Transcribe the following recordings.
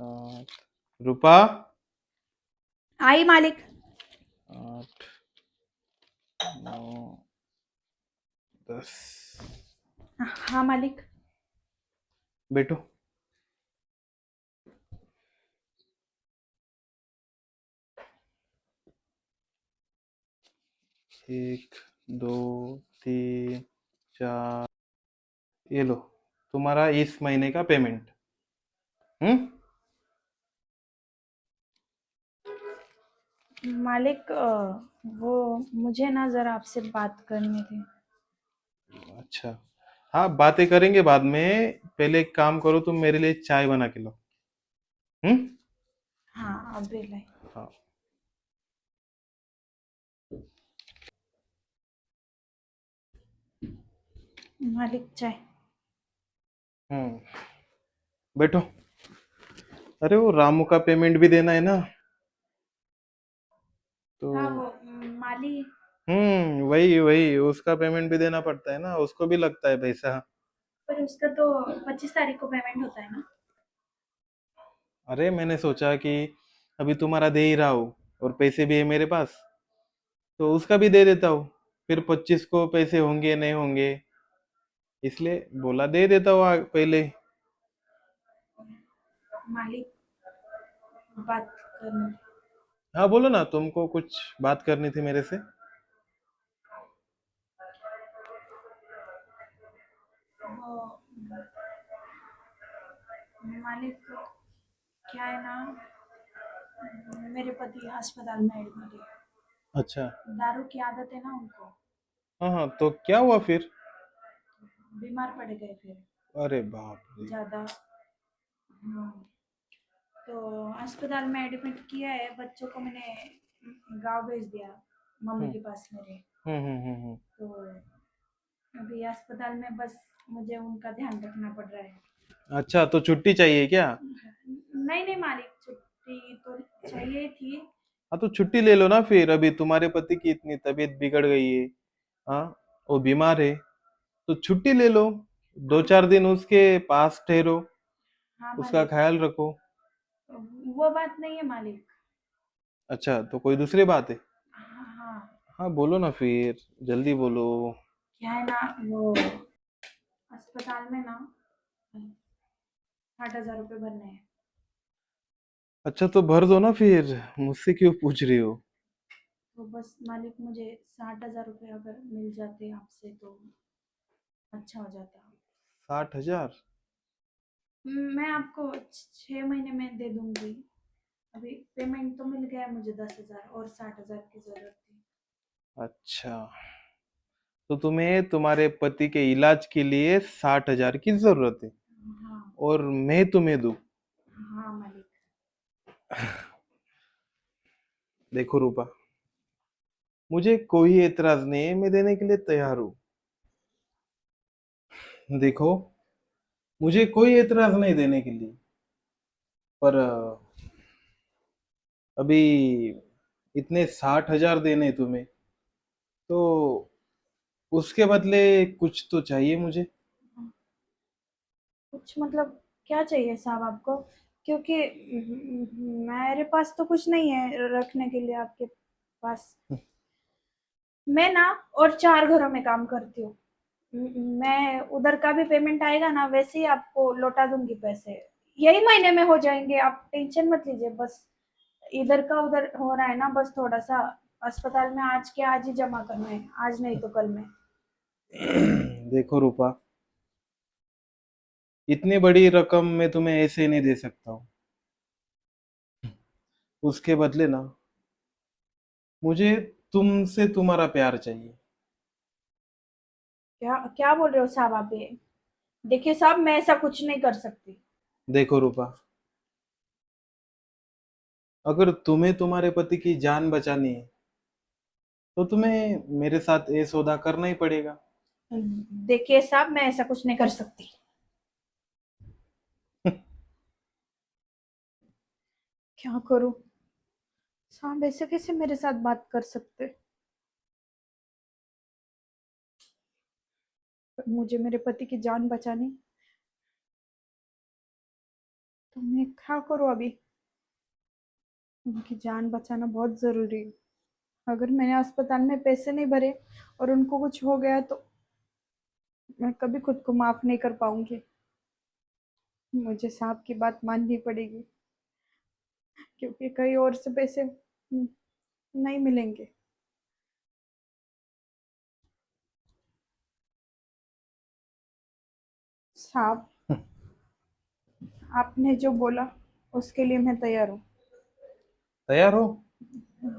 आठ। रूपा। आई मालिक। आठ, नौ, 10। हाँ मालिक। बैठो। एक, दो, तीन, चार। ये लो, तुम्हारा इस महीने का पेमेंट। हम्म। मालिक वो मुझे ना जरा आपसे बात करनी थी। अच्छा। हाँ, बातें करेंगे बाद में। पहले एक काम करो, तुम मेरे लिए चाय बना के लो। हम्म। हाँ अभी लाई। हाँ। मालिक चाय। हम्म। बैठो। अरे वो रामू का पेमेंट भी देना है ना, तो। हाँ वो माली। वही वही, उसका पेमेंट भी देना पड़ता है ना, उसको भी लगता है पैसा। पर उसका तो 25 तारीख को पेमेंट होता है ना। अरे मैंने सोचा कि अभी तुम्हारा दे ही रहा हूँ, और पैसे भी है मेरे पास, तो उसका भी दे देता हूँ। फिर 25 को पैसे होंगे नहीं होंगे, इसलिए बोला दे देता हूँ पहले। मालिक बात करनी। हाँ बोलो ना, तुमको कुछ बात करनी थी मेरे से। वो मालिक क्या है ना, मेरे पति अस्पताल में एडमिट है। अच्छा। दारू की आदत है ना उनको। हाँ हाँ, तो क्या हुआ फिर? बीमार पड़ गए फिर अरे बाप रे। ज्यादा। हाँ, तो अस्पताल में एडमिट किया है। बच्चों को मैंने गांव भेज दिया, मम्मी हम्म के पास मेरे। हम्म। तो अभी अस्पताल में बस मुझे उनका ध्यान रखना पड़ रहा है। अच्छा, तो छुट्टी चाहिए क्या? नहीं नहीं मालिक, छुट्टी तो चाहिए थी। हाँ, तो छुट्टी ले लो ना फिर। अभी तुम्हारे पति की इतनी तबीयत बिगड़ गई है। हाँ, वो बीमार है, तो छुट्टी ले लो। 2-4 दिन उसके पास ठहरो, हाँ उसका मालिक। ख्याल रखो। वो बात नहीं है मालिक। अच्छा, तो कोई दूसरी बात है? हाँ हाँ। हाँ बोलो ना फिर, जल्दी बोलो। क्या है ना, वो अस्पताल में ना 60,000 रुपये भरने हैं। अच्छा, तो भर दो ना फिर, मुझसे क्यों पूछ रही हो? तो बस मालिक मुझे 60,000 रुपये अगर मिल जाते आपसे तो अच्छा हो जाता। 60,000? मैं आपको 6 महीने में दे दूंगी। अभी पेमेंट तो मिल गया है मुझे 10,000, और 60,000 की जरूरत थी। अच्छा, तो तुम्हें तुम्हारे पति के इलाज के लिए 60,000 की जरूरत है, हाँ। और मैं तुम्हें दूं? हाँ मालिक। देखो रूपा, मुझे कोई एतराज नहीं है, मैं देने के लिए तैयार हूँ। देखो, मुझे कोई एतराज नहीं देने के लिए, पर अभी इतने 60,000 देने तुम्हें, तो उसके बदले कुछ तो चाहिए मुझे। कुछ मतलब क्या चाहिए साहब आपको? क्योंकि मेरे पास तो कुछ नहीं है रखने के लिए आपके पास। मैं ना और 4 घरों में काम करती हूँ। मैं उधर का भी पेमेंट आएगा ना, वैसे ही आपको लौटा दूंगी पैसे। यही महीने में हो जाएंगे, आप टेंशन मत लीजिए। बस इधर का उधर हो रहा है ना, बस थोड़ा सा अस्पताल में आज के आज ही जमा करना है, आज नहीं तो कल में। देखो रूपा, इतनी बड़ी रकम मैं तुम्हें ऐसे नहीं दे सकता हूँ। उसके बदले ना, मुझे तुमसे तुम्हारा प्यार चाहिए। क्या क्या बोल रहे हो साहब आप ये? देखिए साहब, मैं ऐसा कुछ नहीं कर सकती। देखो रूपा, अगर तुम्हें तुम्हारे पति की जान बचानी है, तो तुम्हें मेरे साथ ये सौदा करना ही पड़ेगा। देखिए साहब, मैं ऐसा कुछ नहीं कर सकती। क्या करूं साहब, ऐसे कैसे मेरे साथ बात कर सकते? मुझे मेरे पति की जान बचानी। तो मैं क्या करूँ अभी? उनकी जान बचाना बहुत ज़रूरी है। अगर मैंने अस्पताल में पैसे नहीं भरे और उनको कुछ हो गया तो मैं कभी खुद को माफ़ नहीं कर पाऊँगी। मुझे साहब की बात माननी पड़ेगी, क्योंकि कहीं और से पैसे नहीं मिलेंगे। साहब, आपने जो बोला उसके लिए मैं तैयार हूँ। तैयार हो?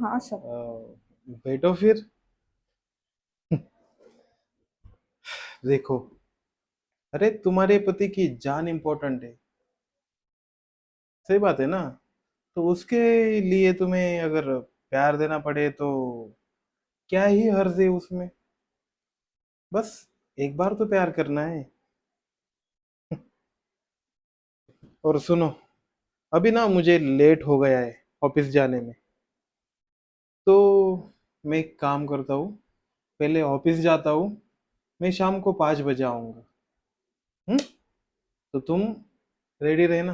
हाँ सब। बैठो फिर। देखो, अरे तुम्हारे पति की जान इंपॉर्टेंट है, सही बात है ना? तो उसके लिए तुम्हें अगर प्यार देना पड़े तो क्या ही हर्ज है उसमें? बस एक बार तो प्यार करना है। और सुनो, अभी ना मुझे लेट हो गया है ऑफिस जाने में। तो मैं एक काम करता हूँ, पहले ऑफिस जाता हूँ। मैं शाम को 5 बजे आऊँगा। हम्म? तो तुम रेडी रहना।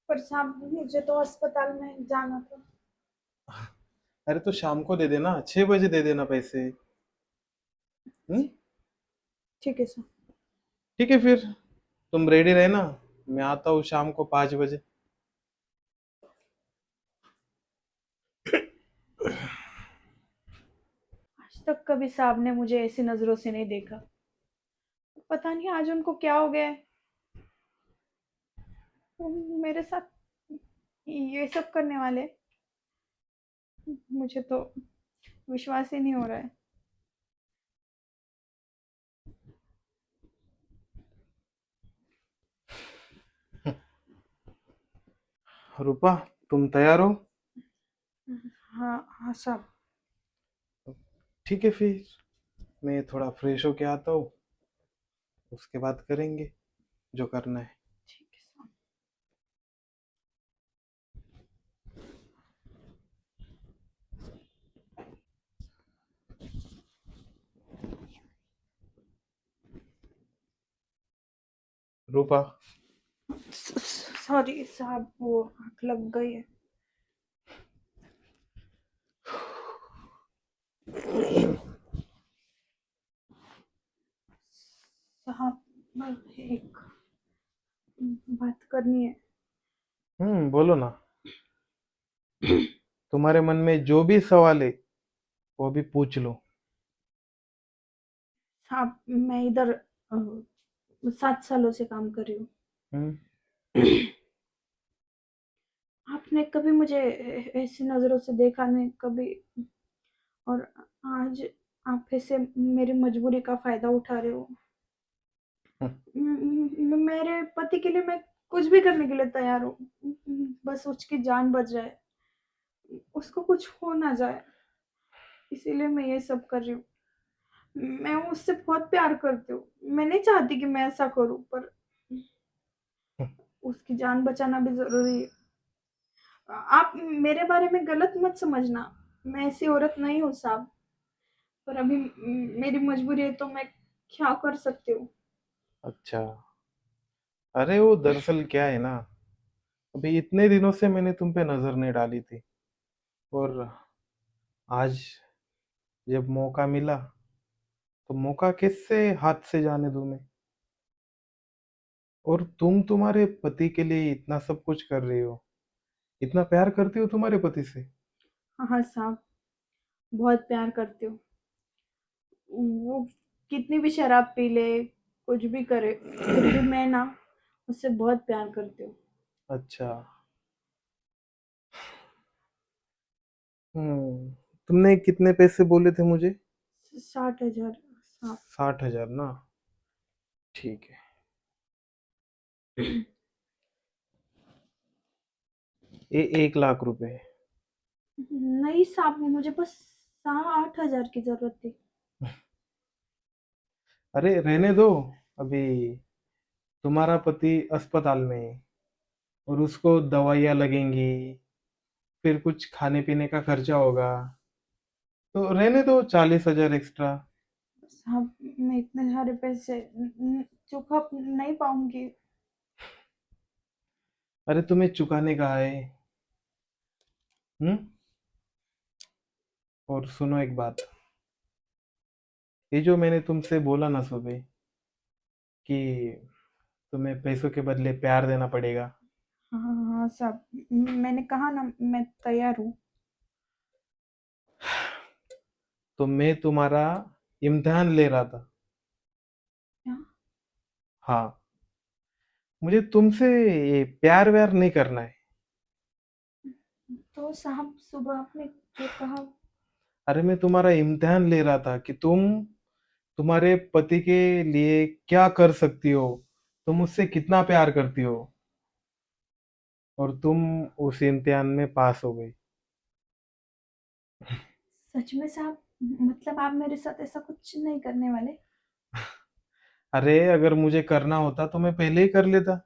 पर साहब, मुझे तो अस्पताल में जाना था। अरे तो शाम को दे देना, 6 बजे दे देना पैसे। हम्म? ठीक है सर। ठीक है फिर, तुम रेडी रहना। मैं आता हूँ शाम को 5 बजे। आज तक कभी साहब ने मुझे ऐसी नज़रों से नहीं देखा। पता नहीं आज उनको क्या हो गया है। वो मेरे साथ ये सब करने वाले, मुझे तो विश्वास ही नहीं हो रहा है। रूपा, तुम तैयार हो? हाँ हाँ साहब। ठीक है फिर, मैं थोड़ा फ्रेश होके आता हूँ, उसके बाद करेंगे जो करना है। ठीक है साहब। रूपा, सॉरी साहब, वो आँख लग गई है। साहब, एक बात करनी है। बोलो ना। तुम्हारे मन में जो भी सवाल है वो भी पूछ लो। साहब, मैं इधर 7 सालों से काम कर रही हूँ। हम्म आपने कभी मुझे ऐसी नज़रों से देखा नहीं कभी, और आज आप ऐसे मेरी मजबूरी का फायदा उठा रहे हो। मेरे पति के लिए मैं कुछ भी करने के लिए तैयार हूँ, बस उसकी जान बच जाए, उसको कुछ हो ना जाए, इसीलिए मैं ये सब कर रही हूँ। मैं उससे बहुत प्यार करती हूँ। मैं नहीं चाहती कि मैं ऐसा करूँ, पर उसकी जान बचाना भी जरूरी है। आप मेरे बारे में गलत मत समझना, मैं ऐसी औरत नहीं हूँ साहब, पर अभी मेरी मजबूरी है तो मैं क्या कर सकती हूँ। अच्छा, अरे वो दरअसल क्या है ना, अभी इतने दिनों से मैंने तुम पे नजर नहीं डाली थी, और आज जब मौका मिला तो मौका किससे हाथ से जाने दूं मैं? और तुम तुम्हारे पति के लिए इतना सब कुछ कर रही हो, इतना प्यार करती हो तुम्हारे पति से। हाँ हाँ साहब, बहुत प्यार करती हूँ। वो कितनी भी शराब पी ले, कुछ भी करे, फिर भी मैं ना उससे बहुत प्यार करती हूँ। अच्छा। हम्म तुमने कितने पैसे बोले थे मुझे? 60,000 साहब। 60,000 ना? ठीक है। ये 1 लाख रुपए। नहीं साहब, मुझे बस 8,000 की जरूरत थी। अरे रहने दो, अभी तुम्हारा पति अस्पताल में है और उसको दवाइयाँ लगेंगी, फिर कुछ खाने पीने का खर्चा होगा, तो रहने दो 40,000 एक्स्ट्रा। साहब, मैं इतने सारे पैसे चुका नहीं पाऊंगी। अरे तुम्हें चुकाने का है। हम्म। और सुनो एक बात, ये जो मैंने तुमसे बोला ना सुबह कि तुम्हें पैसों के बदले प्यार देना पड़ेगा, हाँ हाँ साहब, मैंने कहा ना मैं तैयार हूँ। तो मैं तुम्हारा इम्तिहान ले रहा था। क्या? हाँ, मुझे तुमसे ये प्यार व्यार नहीं करना है। तो साहब सुबह आपने जो कहा। अरे मैं तुम्हारा इम्तिहान ले रहा था कि तुम तुम्हारे पति के लिए क्या कर सकती हो, तुम उससे कितना प्यार करती हो, और तुम उस इम्तिहान में पास हो गई। सच में साहब, मतलब आप मेरे साथ ऐसा कुछ नहीं करने वाले? अरे अगर मुझे करना होता तो मैं पहले ही कर लेता।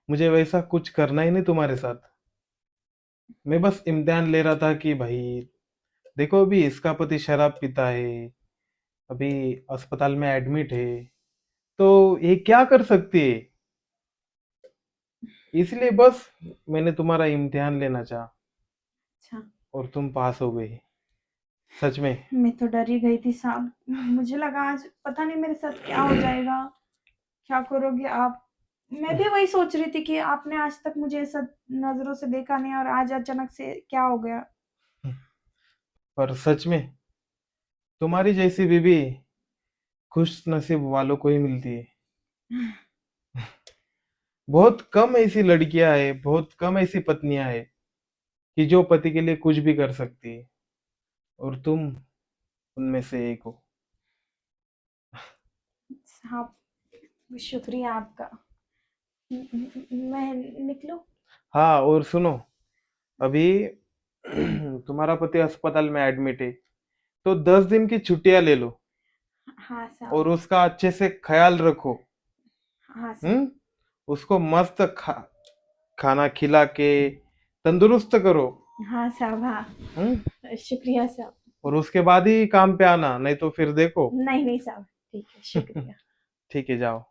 मुझे वैसा कुछ करना ही नहीं तुम्हारे साथ। मैं बस इम्तिहान ले रहा था कि भाई देखो, अभी इसका पति शराब पीता है, अभी अस्पताल में एडमिट है, तो ये क्या कर सकती है, इसलिए बस मैंने तुम्हारा इम्तिहान लेना चाहा, अच्छा। और तुम पास हो गई। सच में। मैं तो डर ही गई थी साहब, मुझे लगा आज पता नहीं मेरे साथ क्या हो जाएगा। क्या करोगे आप? मैं भी वही सोच रही थी कि आपने आज तक मुझे ऐसा नजरों से देखा नहीं और आज अचानक से क्या हो गया। पर सच में तुम्हारी जैसी बीवी खुश नसीब वालों को ही मिलती है। बहुत कम ऐसी लड़कियां हैं, बहुत कम ऐसी पत्नियां हैं कि जो पति के लिए कुछ भी कर सकती है, और तुम उनमें से एक हो। साहब शुक्रिया आपका। मैं निकलूं? हाँ, और सुनो, अभी तुम्हारा पति अस्पताल में एडमिट है, तो 10 दिन की छुट्टियां ले लो, हाँ और साहब। उसका अच्छे से ख्याल रखो। हाँ साहब। हम्म। उसको मस्त खाना खिला के तंदुरुस्त करो। हाँ साहब। हाँ। हम्म। शुक्रिया साहब। और उसके बाद ही काम पे आना, नहीं तो फिर देखो। नहीं नहीं साहब, ठीक है, शुक्रिया। ठीक है, जाओ।